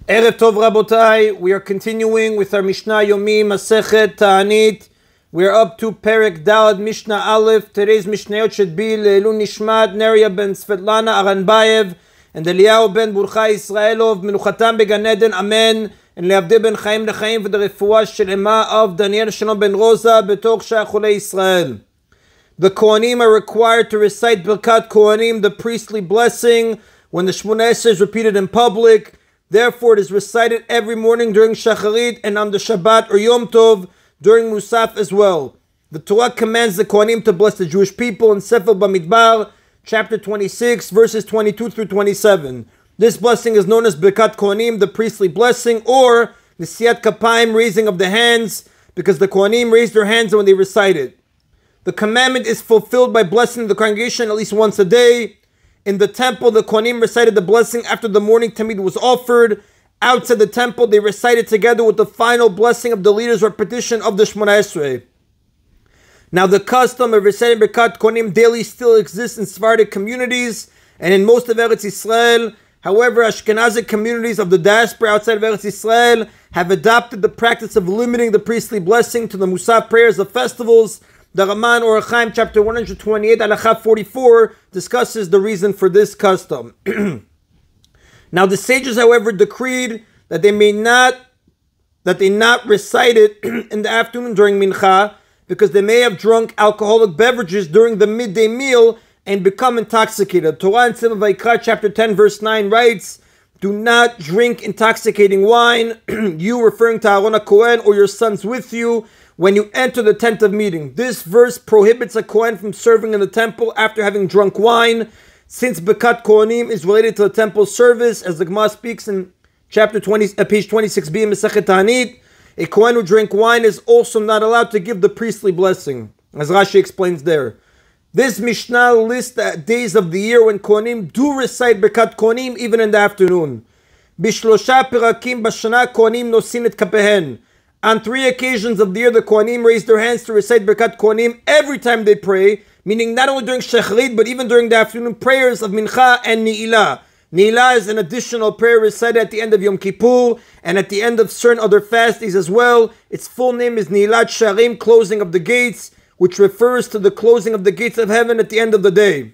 Erev Tov Rabotai, we are continuing with our Mishna Yomi, Masechet Taanit. We are up to Perek Dalad Mishnah Aleph. Today's Mishnayot should be Le'ilun Nishmat, Neria ben Svetlana Aranbayev, and Eliyahu ben Burcha Israelov, Menuchatam beGan Eden, Amen. And Le'avdeh ben Chaim Lechaim, for the Refuah Shelema of Daniel Shalom ben Rosa, Betoch Sha'achulei Israel. The Kohanim are required to recite Birkat Kohanim, the priestly blessing, when the Shmoneh Esrei is repeated in public. Therefore, it is recited every morning during Shacharit and on the Shabbat or Yom Tov during Musaf as well. The Torah commands the Kohanim to bless the Jewish people in Sefer Bamidbar, chapter 26, verses 22 through 27. This blessing is known as Birkat Kohanim, the priestly blessing, or Nesiat Kapayim, raising of the hands, because the Kohanim raise their hands when they recite it. The commandment is fulfilled by blessing the congregation at least once a day. In the temple, the Kohanim recited the blessing after the morning Taanit was offered. Outside the temple, they recited together with the final blessing of the leader's repetition of the Shmoneh Esrei. Now, the custom of reciting Birkat Kohanim daily still exists in Sephardic communities and in most of Eretz Israel. However, Ashkenazic communities of the diaspora outside of Eretz Israel have adopted the practice of limiting the priestly blessing to the Musaf prayers of festivals. The Raman Orach Chaim, chapter 128, Halacha 44, discusses the reason for this custom. Now, the sages, however, decreed that they not recite it in the afternoon during Mincha, because they may have drunk alcoholic beverages during the midday meal and become intoxicated. Torah in Sefer Vayikra, chapter 10, verse 9 writes, "Do not drink intoxicating wine, you referring to Aaron HaKohen or your sons with you, when you enter the tent of meeting." This verse prohibits a Kohen from serving in the temple after having drunk wine, since Birkat Kohanim is related to the temple service, as the Gemara speaks in chapter 20, page 26b in Masechet Taanit. A Kohen who drank wine is also not allowed to give the priestly blessing, as Rashi explains there. This Mishnah lists the days of the year when Kohanim do recite Birkat Kohanim even in the afternoon. Bishlosha perakim bashana Kohanim nosin et kapehen. On 3 occasions of the year, the Kohanim raise their hands to recite Birkat Kohanim every time they pray, meaning not only during Shacharit, but even during the afternoon prayers of Mincha and Ne'ilah. Ne'ilah is an additional prayer recited at the end of Yom Kippur and at the end of certain other fast days as well. Its full name is Ne'ilat Sharim, closing of the gates, which refers to the closing of the gates of heaven at the end of the day.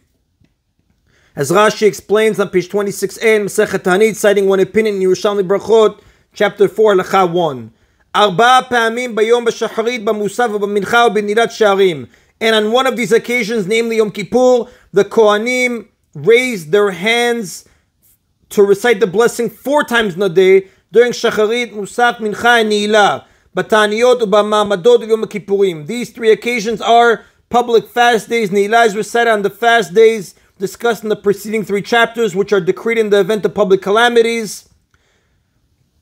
As Rashi explains on page 26a in Masechet Taanit, citing one opinion in Yerushalmi Brachot, chapter 4, Halacha 1. Arba pa'amim bayom b'shacharit b'musaf b'mincha b'nilat sharim. And on one of these occasions, namely Yom Kippur, the Kohanim raised their hands to recite the blessing 4 times in a day during Shacharit, Musaf, Mincha, and Ne'ilah. B'Taaniyot u'b'ma'amadot Yom Kippurim. These 3 occasions are public fast days. Ne'ilah is recited on the fast days discussed in the preceding 3 chapters, which are decreed in the event of public calamities.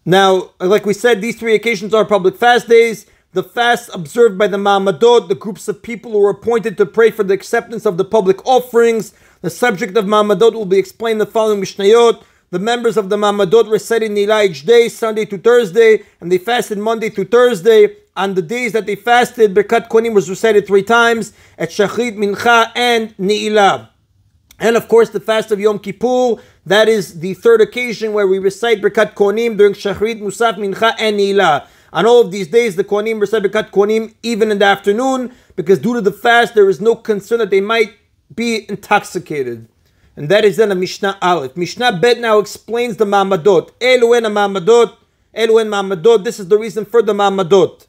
Now, like we said, these 3 occasions are public fast days. The fasts observed by the Ma'amadot, the groups of people who are appointed to pray for the acceptance of the public offerings. The subject of Ma'amadot will be explained in the following Mishnayot. The members of the Ma'amadot recited Ne'ilah each day, Sunday to Thursday, and they fasted Monday to Thursday. On the days that they fasted, Birkat Kohanim was recited 3 times at Shachrit, Mincha, and Ne'ilah. And of course, the fast of Yom Kippur, that is the 3rd occasion where we recite Birkat Kohanim during Shacharit, Musaf, Mincha, and Ne'ilah. On all of these days, the Kohanim recite Birkat Kohanim even in the afternoon, because due to the fast, there is no concern that they might be intoxicated. And that is then a Mishnah Aleph. Mishnah Bet now explains the Ma'amadot. Elu en Ma'amadot. This is the reason for the Ma'amadot.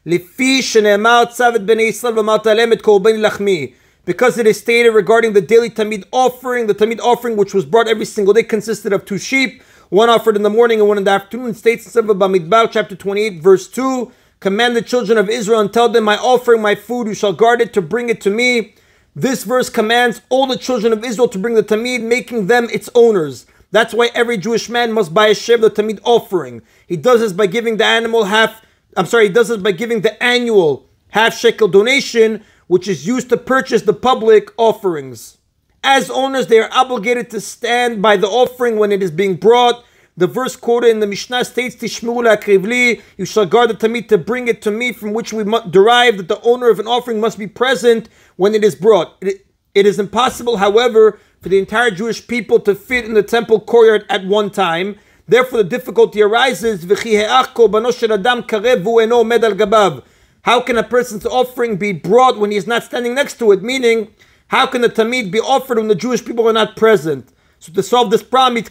Lefi shene'emar tzavet b'nei Yisrael v'amart alehem et korban lachmi. Because it is stated regarding the daily Tamid offering, the Tamid offering which was brought every single day consisted of 2 sheep, one offered in the morning and one in the afternoon. It states in Sefer Bamidbar, chapter 28, verse 2, "Command the children of Israel and tell them, my offering, my food, you shall guard it to bring it to me." This verse commands all the children of Israel to bring the Tamid, making them its owners. That's why every Jewish man must buy a share of the Tamid offering. He does this by giving the annual half shekel donation, which is used to purchase the public offerings. As owners, they are obligated to stand by the offering when it is being brought. The verse quoted in the Mishnah states, "Tishmuru la'akrivli," you shall guard the Tamid to bring it to me, from which we derive that the owner of an offering must be present when it is brought. It is impossible, however, for the entire Jewish people to fit in the temple courtyard at one time. Therefore, the difficulty arises. How can a person's offering be brought when he is not standing next to it? Meaning, how can the Tamid be offered when the Jewish people are not present? So to solve this problem,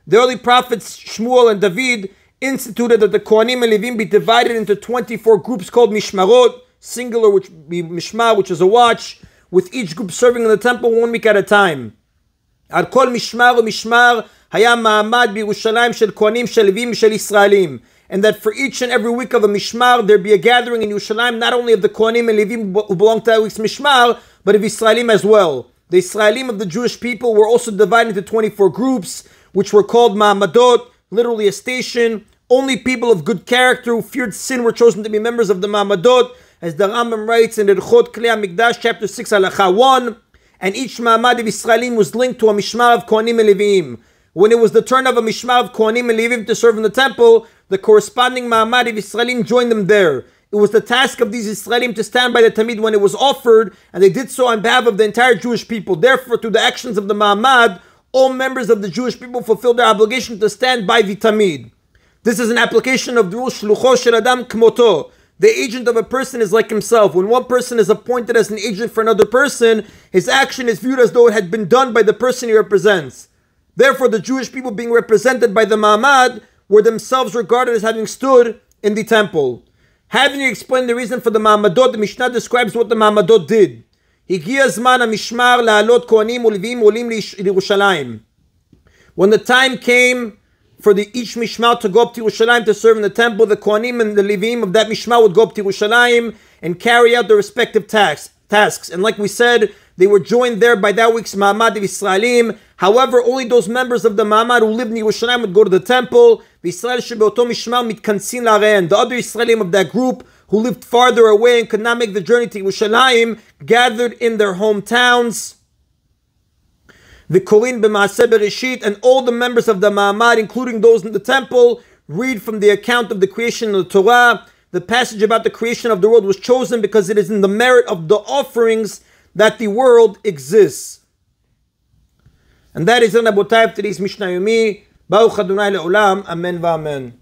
the early prophets Shmuel and David instituted that the Kohanim and Levim be divided into 24 groups called Mishmarot, singular, which be Mishmar, which is a watch, with each group serving in the temple 1 week at a time. Al kol mishmar u'mishmar haya ma'amad b'Yerushalayim shel Kohanim shel Levim shel Yisraelim. And that for each and every week of a mishmar, there be a gathering in Yerushalayim, not only of the Kohanim and Levim who belong to that week's mishmar, but of Yisraelim as well. The Yisraelim of the Jewish people were also divided into 24 groups, which were called ma'amadot, literally a station. Only people of good character who feared sin were chosen to be members of the ma'amadot, as the Rambam writes in Erchot Klei HaMikdash, chapter 6, Halacha 1. And each ma'amad of Yisraelim was linked to a mishmar of Kohanim and Levim. When it was the turn of a mishmar of Kohanim and Levim to serve in the temple, the corresponding ma'amad of Yisraelim joined them there. It was the task of these Yisraelim to stand by the Tamid when it was offered, and they did so on behalf of the entire Jewish people. Therefore, through the actions of the ma'amad, all members of the Jewish people fulfilled their obligation to stand by the Tamid. This is an application of the rule Shlucho shel Adam kmoto. The agent of a person is like himself. When one person is appointed as an agent for another person, his action is viewed as though it had been done by the person he represents. Therefore, the Jewish people being represented by the ma'amad were themselves regarded as having stood in the temple. Having explained the reason for the ma'amadot, the Mishnah describes what the ma'amadot did. When the time came for each mishmar to go up to Yerushalayim to serve in the temple, the Kohanim and the Levim of that mishmar would go up to Yerushalayim and carry out their respective tasks. And like we said, they were joined there by that week's ma'amad of Yisraelim. However, only those members of the ma'amad who lived in Yerushalayim would go to the temple. The other Yisraelim of that group who lived farther away and could not make the journey to Yerushalayim gathered in their hometowns. The Korin b'Maaseh Bereshit, and all the members of the ma'amad, including those in the temple, read from the account of the creation of the Torah. The passage about the creation of the world was chosen because it is in the merit of the offerings that the world exists. And that is in Abotai of today's Mishna Yomi. Baruch Adonai Le'olam. Amen v'amen.